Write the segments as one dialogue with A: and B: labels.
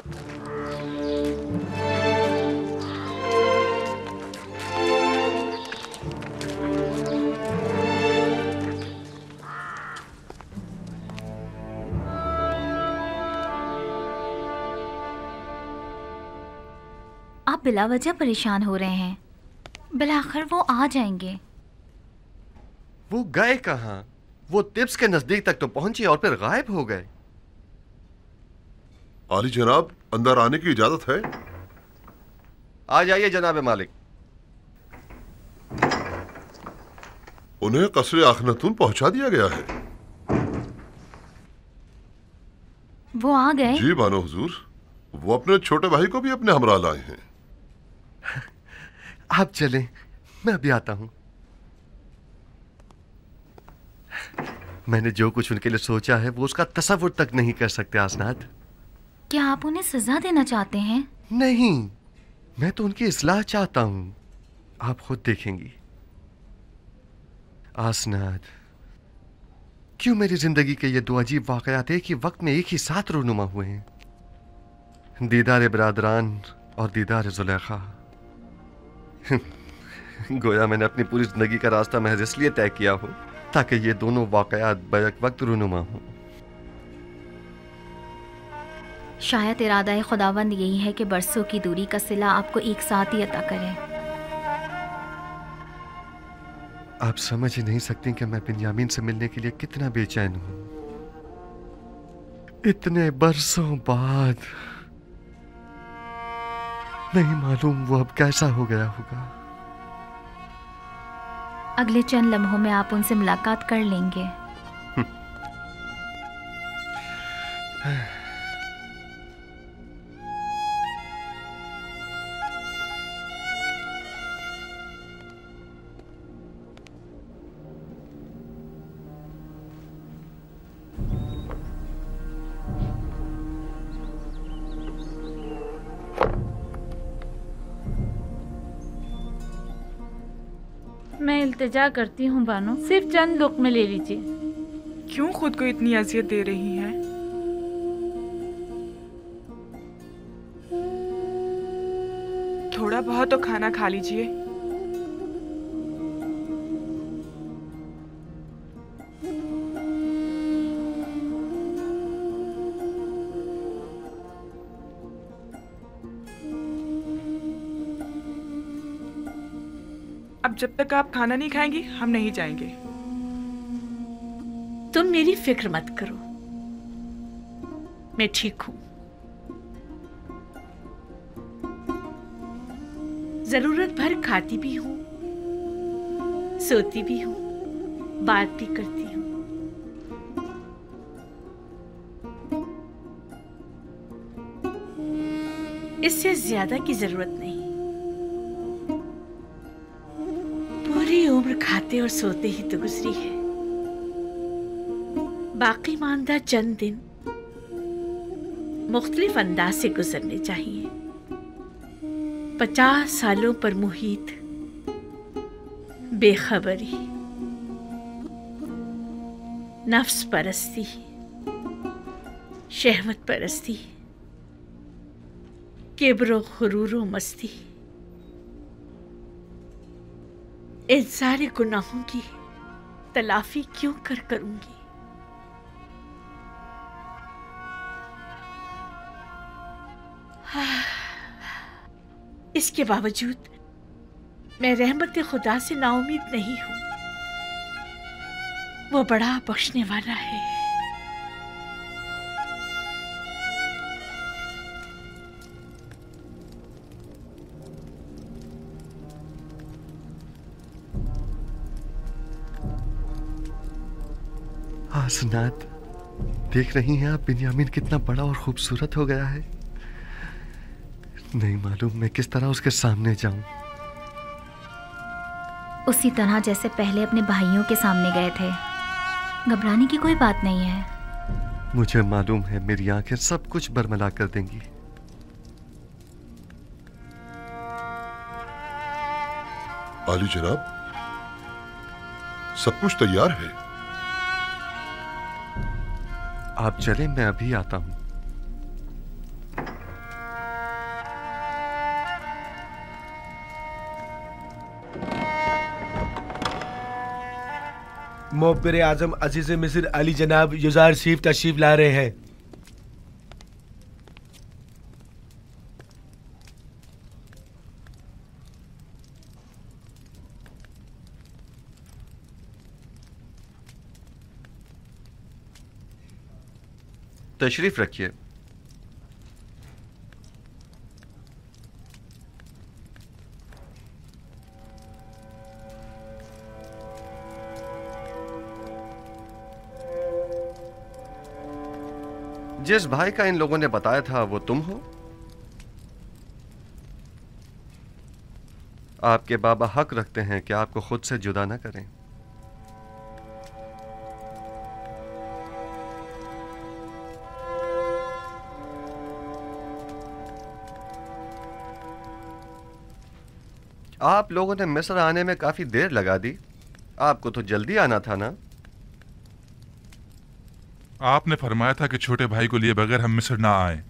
A: आप बिला वजह परेशान हो रहे हैं। बिलाखिर वो आ जाएंगे।
B: वो गए कहाँ? वो तिब्स के नजदीक तक तो पहुंचे और फिर गायब हो गए।
C: आली जनाब, अंदर आने की इजाजत है?
B: आ जाइए जनाब मालिक।
C: उन्हें कसरे आखनतून पहुंचा दिया गया है।
A: वो आ गए?
C: जी बानो हुजूर, वो अपने छोटे भाई को भी अपने हमरा लाए हैं।
B: आप चलें, मैं अभी आता हूं। मैंने जो कुछ उनके लिए सोचा है वो उसका तसव्वुर तक नहीं कर सकते आसनाद।
A: क्या आप उन्हें सजा देना चाहते हैं?
B: नहीं, मैं तो उनकी इस्लाह चाहता हूं। आप खुद देखेंगी। आसनाद, क्यों मेरी जिंदगी के ये दो अजीब वाकयात एक ही वक्त में एक ही साथ रूनुमा हुए हैं? दीदार बरादरान और दीदार जुलेखा। गोया मैंने अपनी पूरी जिंदगी का रास्ता महज इसलिए तय किया हो ताकि ये दोनों वाकयात बैक वक्त रूनुमा हों।
A: शायद इरादा खुदावंद यही है कि बरसों की दूरी का सिला आपको एक साथ ही अता करे।
B: आप समझ ही नहीं सकती कि मैं बिन्यामीन से मिलने के लिए कितना बेचैन हूं। इतने बरसों बाद। नहीं मालूम वो अब कैसा हो गया होगा।
A: अगले चंद लम्हों में आप उनसे मुलाकात कर लेंगे।
D: मैं इल्तिजा करती हूँ बानो, सिर्फ चंद लुक़्मे ले लीजिए।
E: क्यों खुद को इतनी अजियत दे रही हैं? थोड़ा बहुत तो खाना खा लीजिए। अब जब तक आप खाना नहीं खाएंगी हम नहीं जाएंगे।
F: तुम मेरी फिक्र मत करो, मैं ठीक हूं। जरूरत भर खाती भी हूं, सोती भी हूं, बात भी करती हूं। इससे ज्यादा की जरूरत नहीं। पूरी उम्र खाते और सोते ही तो गुजरी है। बाकी मानदा चंद दिन मुख्तलिफ अंदाज से गुजरने चाहिए। 50 सालों पर मुहित बेखबरी, नफ्स परस्ती, शहवत परस्ती, किब्र खुरूर मस्ती, इन सारे गुनाहों की तलाफी क्यों करूंगी? इसके बावजूद मैं रहमत खुदा से नाउमीद नहीं हूं। वो बड़ा बख्शने वाला है।
B: आसनाद, देख रही हैं आप बिन्यामीन कितना बड़ा और खूबसूरत हो गया है। नहीं मालूम मैं किस तरह उसके सामने जाऊं।
A: उसी तरह जैसे पहले अपने भाइयों के सामने गए थे। घबराने की कोई बात नहीं है।
B: मुझे मालूम है मेरी आंखें सब कुछ बरमला कर देंगी।
C: आली जनाब, सब कुछ तैयार है।
B: आप चलें, मैं अभी आता हूं।
G: मोहब्बर आजम अजीज मिस्र अली जनाब युजार शरीफ तशरीफ ला रहे हैं।
B: तशरीफ रखिए। जिस भाई का इन लोगों ने बताया था वो तुम हो? आपके बाबा हक रखते हैं कि आपको खुद से जुदा ना करें। आप लोगों ने मिस्र आने में काफी देर लगा दी। आपको तो जल्दी आना था ना?
H: आपने फरमाया था कि छोटे भाई को लिए बगैर हम मिस्र ना आए।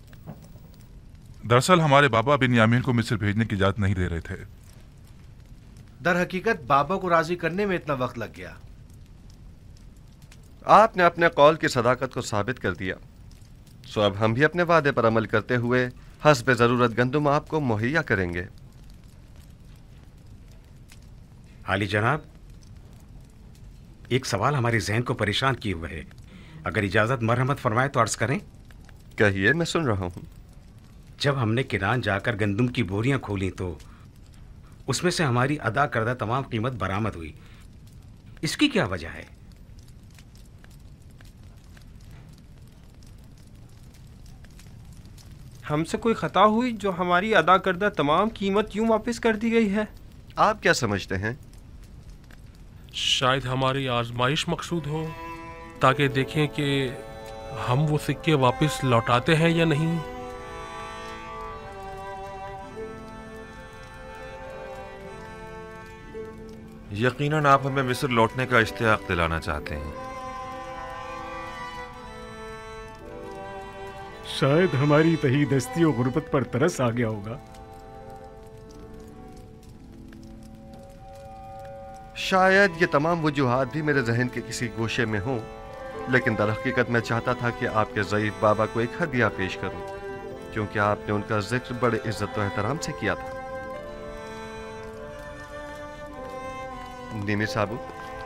H: दरअसल हमारे बाबा बिन्यामीन को मिस्र भेजने की इजाजत नहीं दे रहे थे।
G: दर हकीकत बाबा को राजी करने में इतना वक्त लग गया।
B: आपने अपने कौल की सदाकत को साबित कर दिया, सो अब हम भी अपने वादे पर अमल करते हुए हस्ब जरूरत गंदुम आपको मुहैया करेंगे।
I: आली जनाब, एक सवाल हमारे जहन को परेशान किए हुए है। अगर इजाजत मरहमत फरमाए तो अर्ज करें।
B: कहिए, मैं सुन रहा हूं।
I: जब हमने किरान जाकर गंदम की बोरियां खोली तो उसमें से हमारी अदा करदा तमाम कीमत बरामद हुई। इसकी क्या वजह है?
J: हमसे कोई खता हुई जो हमारी अदा करदा तमाम कीमत यूं वापस कर दी गई है?
B: आप क्या समझते हैं?
K: शायद हमारी आजमाइश मकसूद हो, ताकि देखें कि हम वो सिक्के वापस लौटाते हैं या नहीं।
L: यकीनन आप हमें मिस्र लौटने का इश्तियाक दिलाना चाहते हैं।
M: शायद हमारी तहीदस्ती और गुर्बत पर तरस आ गया होगा।
B: शायद ये तमाम वजूहात भी मेरे जहन के किसी गोशे में हों, लेकिन दर हकीकत मैं चाहता था कि आपके ज़ईफ बाबा को एक हदिया पेश करूं, क्योंकि आपने उनका जिक्र बड़े इज्जत और एहतराम से किया था। नीमी साबू,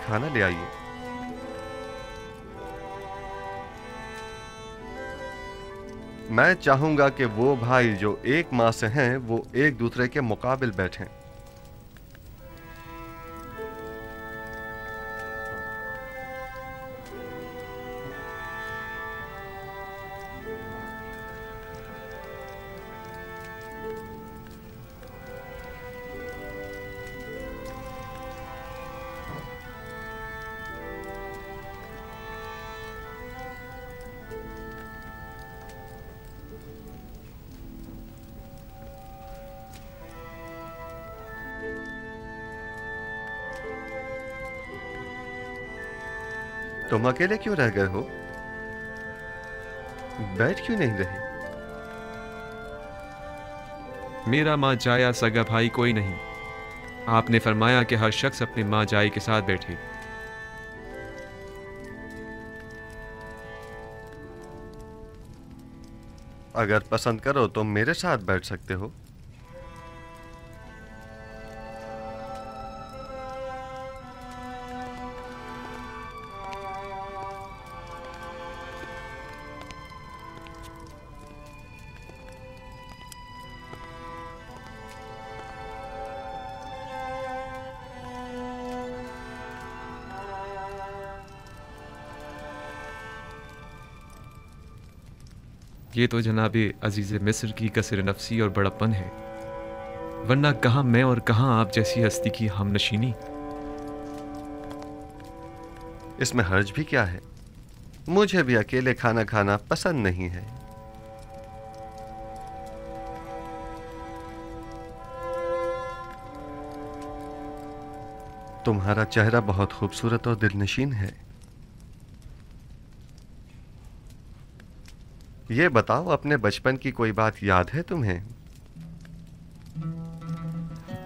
B: खाना ले आइए। मैं चाहूंगा कि वो भाई जो एक माह से हैं वो एक दूसरे के मुकाबिल बैठें। तुम अकेले क्यों रह गए हो? बैठ क्यों नहीं रहे?
N: मेरा माँ जाया सगा भाई कोई नहीं। आपने फरमाया कि हर शख्स अपनी माँ जाई के साथ बैठे।
B: अगर पसंद करो तो मेरे साथ बैठ सकते हो।
N: ये तो जनाबे अजीज़ मिस्र की कसर नफसी और बड़प्पन है, वरना कहाँ मैं और कहाँ आप जैसी हस्ती की हमनशीनी।
B: इसमें हर्ज भी क्या है? मुझे भी अकेले खाना खाना पसंद नहीं है। तुम्हारा चेहरा बहुत खूबसूरत और दिलनशीन है। ये बताओ, अपने बचपन की कोई बात याद है तुम्हें?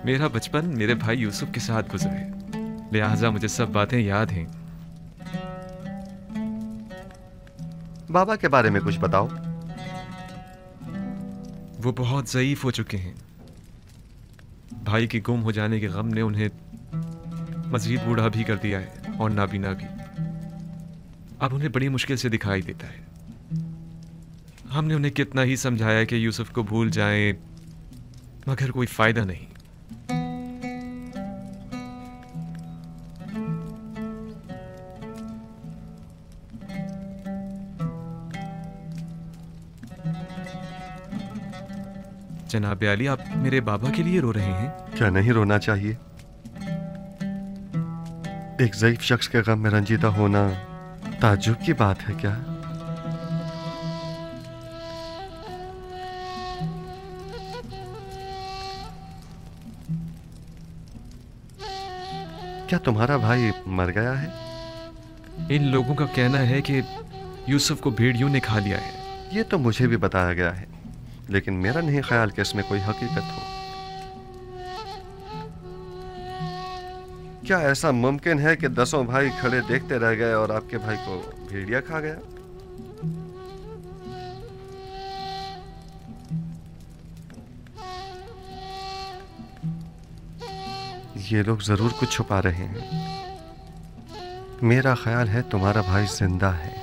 N: मेरा बचपन मेरे भाई यूसुफ के साथ गुजरा है, लिहाजा मुझे सब बातें याद हैं।
B: बाबा के बारे में कुछ बताओ।
N: वो बहुत ज़ईफ हो चुके हैं। भाई के गुम हो जाने के गम ने उन्हें मजीद बूढ़ा भी कर दिया है और नाबीना भी। अब उन्हें बड़ी मुश्किल से दिखाई देता है। हमने उन्हें कितना ही समझाया कि यूसुफ को भूल जाएं, मगर कोई फायदा नहीं। जनाब अली, आप मेरे बाबा के लिए रो रहे हैं?
B: क्या नहीं रोना चाहिए? एक ज़ईफ शख्स के गम में रंजीदा होना ताज्जुब की बात है क्या? क्या तुम्हारा भाई मर गया है?
N: इन लोगों का कहना है कि यूसुफ को भेड़ियों ने खा लिया है।
B: ये तो मुझे भी बताया गया है, लेकिन मेरा नहीं ख्याल कि इसमें कोई हकीकत हो। क्या ऐसा मुमकिन है कि 10 भाई खड़े देखते रह गए और आपके भाई को भेड़िया खा गया? ये लोग जरूर कुछ छुपा रहे हैं। मेरा ख्याल है तुम्हारा भाई जिंदा है।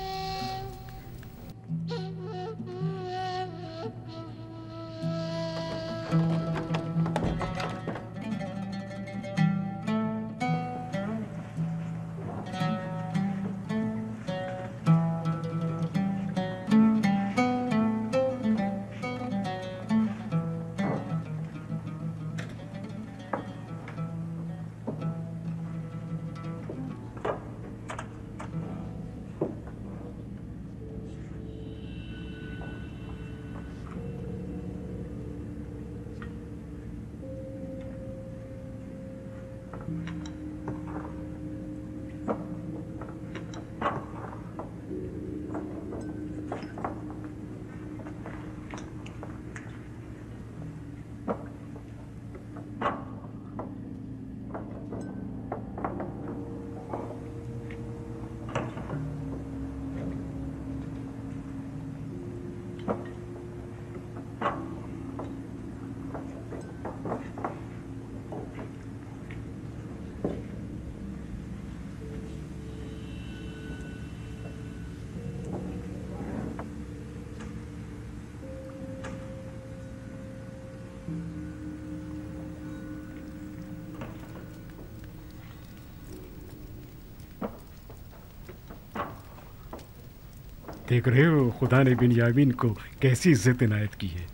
M: देख रहे हो खुदा ने बिन्यामीन को कैसी इज्जत इनायत की है।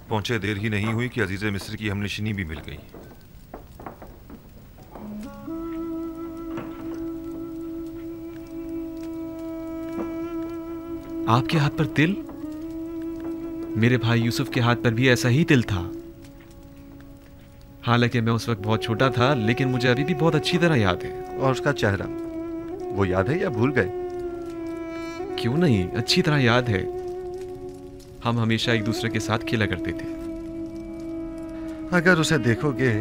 L: पहुंचे देर ही नहीं हुई कि अजीज मिस्र की हमनशिनी भी मिल गई।
N: आपके हाथ पर तिल? मेरे भाई यूसुफ के हाथ पर भी ऐसा ही तिल था। हालांकि मैं उस वक्त बहुत छोटा था, लेकिन मुझे अभी भी बहुत अच्छी तरह याद है।
B: और उसका चेहरा, वो याद है या भूल गए?
N: क्यों नहीं, अच्छी तरह याद है। हम हमेशा एक दूसरे के साथ खेला करते थे।
B: अगर उसे देखोगे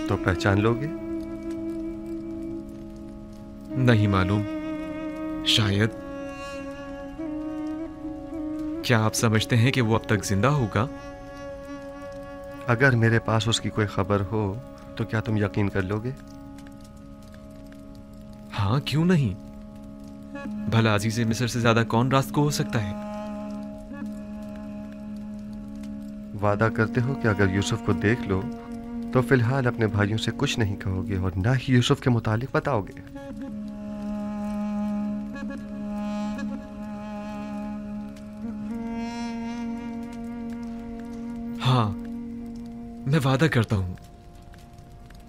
B: तो पहचान लोगे?
N: नहीं मालूम, शायद। क्या आप समझते हैं कि वो अब तक जिंदा होगा?
B: अगर मेरे पास उसकी कोई खबर हो तो क्या तुम यकीन कर लोगे?
N: हाँ, क्यों नहीं। भला अजीज मिस्र से ज्यादा कौन रास्त को हो सकता है?
B: वादा करते हो कि अगर यूसुफ को देख लो तो फिलहाल अपने भाइयों से कुछ नहीं कहोगे और ना ही यूसुफ के मुतालिक बताओगे?
N: हाँ, मैं वादा करता हूं,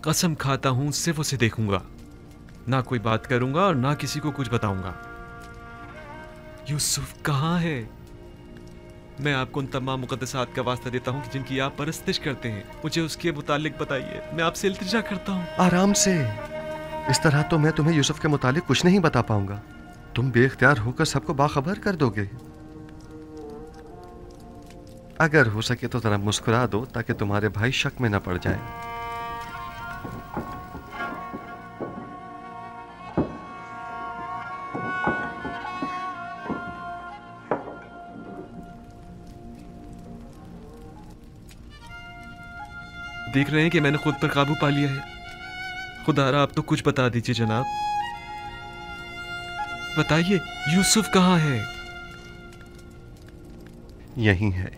N: कसम खाता हूं, सिर्फ उसे देखूंगा, ना कोई बात करूंगा और ना किसी को कुछ बताऊंगा। यूसुफ कहाँ है? मैं आपको उन तमाम मुकद्दसात का वास्ता देता हूं कि जिनकी आप परस्तिश करते हैं। मुझे उसके मुतालिक बताइए, मैं आपसे इल्तिजा करता हूं।
B: आराम से। इस तरह तो मैं तुम्हें यूसुफ के मुतालिक कुछ नहीं बता पाऊंगा। तुम बेख्तियार होकर सबको बाखबर कर दोगे। अगर हो सके तो जरा मुस्कुरा दो ताकि तुम्हारे भाई शक में न पड़ जाएं।
N: देख रहे हैं कि मैंने खुद पर काबू पा लिया है। खुदारा आप तो कुछ बता दीजिए जनाब, बताइए यूसुफ कहाँ है?
B: यहीं है।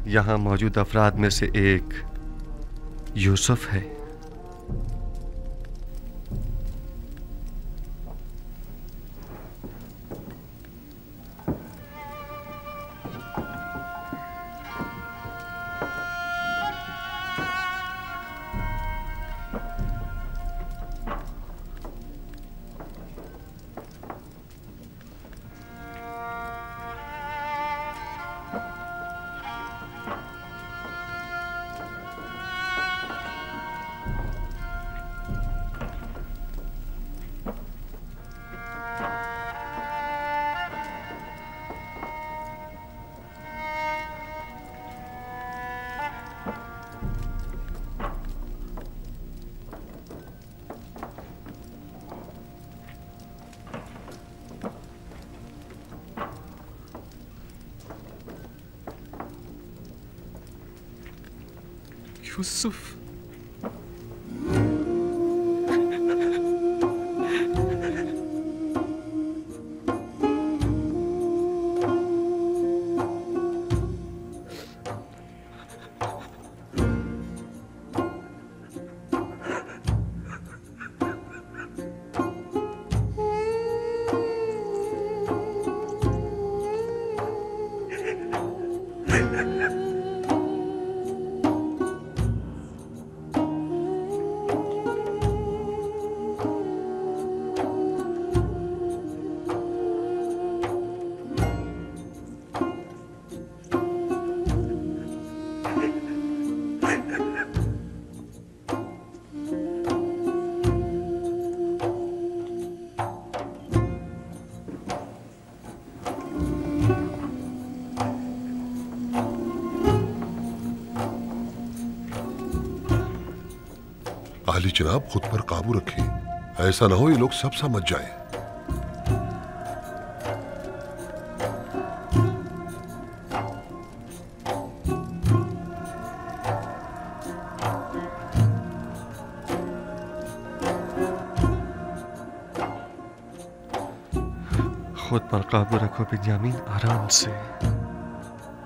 B: यहां मौजूद अफराद में से एक यूसुफ है।
N: यूसुफ,
C: आली जनाब, खुद पर काबू रखें, ऐसा ना हो ये लोग सब समझ जाएं।
B: खुद पर काबू रखो बिन्यामीन, आराम से।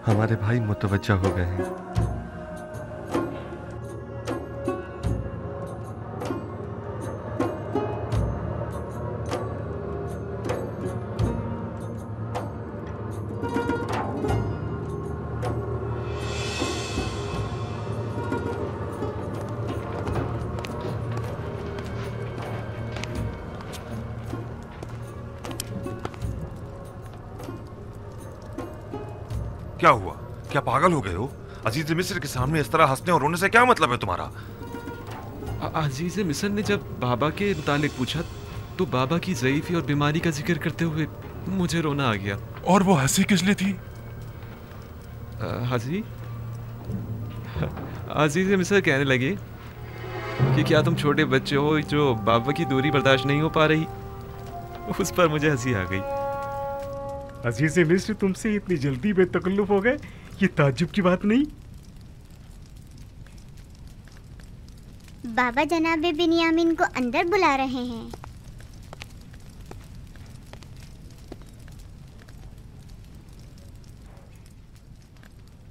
B: हमारे भाई मुतवज्जा हो गए हैं।
L: क्या हुआ? क्या पागल हो गए हो? अजीज मिस्र के सामने इस तरह हंसने और रोने से क्या मतलब है तुम्हारा?
N: अजीज मिस्र ने जब बाबा के मुतालिक पूछा तो बाबा की ज़ईफ़ी और बीमारी का जिक्र करते हुए मुझे रोना आ गया।
H: और वो हंसी किस लिए थी?
N: हाजी, अजीज मिस्र कहने लगे कि क्या तुम छोटे बच्चे हो जो बाबा की दूरी बर्दाश्त नहीं हो पा रही। उस पर मुझे हंसी आ गई।
M: अजीज मिस्र तुमसे इतनी जल्दी बेतकल्लुफ हो गए, ये ताज्जुब की बात नहीं।
O: बाबा जनाब बिन्यामीन को अंदर बुला रहे हैं।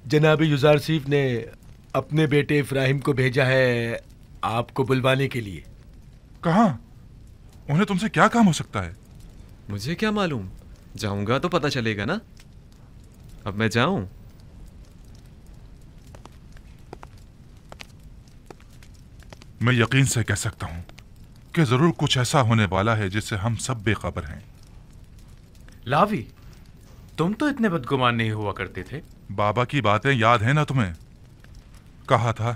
G: जनाब युजारसीफ ने अपने बेटे इब्राहिम को भेजा है आपको बुलवाने के लिए।
H: कहाँ? उन्हें तुमसे क्या काम हो सकता है?
N: मुझे क्या मालूम, जाऊंगा तो पता चलेगा ना। अब मैं जाऊं?
H: मैं यकीन से कह सकता हूं कि जरूर कुछ ऐसा होने वाला है जिससे हम सब बेखबर हैं।
G: लावी, तुम तो इतने बदगुमान नहीं हुआ करते थे।
H: बाबा की बातें याद है ना तुम्हें? कहा था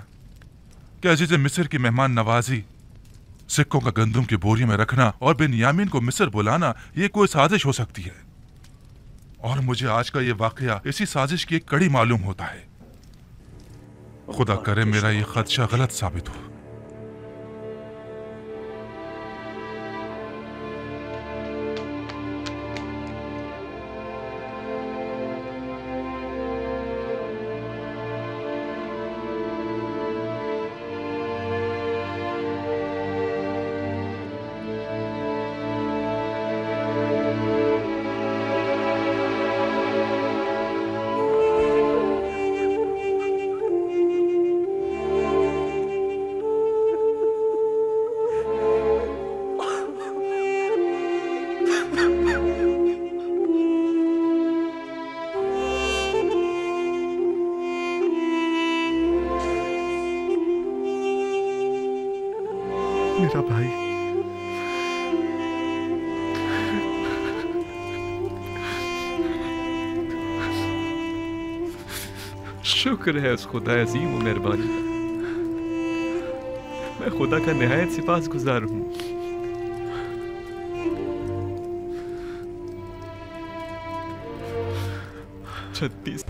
H: कि अजीज मिस्र की मेहमान नवाजी, सिक्कों का गंदुम की बोरी में रखना और बिन्यामीन को मिस्र बुलाना ये कोई साजिश हो सकती है। और मुझे आज का ये वाकया इसी साजिश की एक कड़ी मालूम होता है। खुदा करे मेरा ये खदशा गलत साबित हो।
B: मेरा भाई।
N: शुक्र है उस खुदा अजीम व मेहरबानी का। मैं खुदा का निहायत सिपासगुजार हूँ। छत्तीस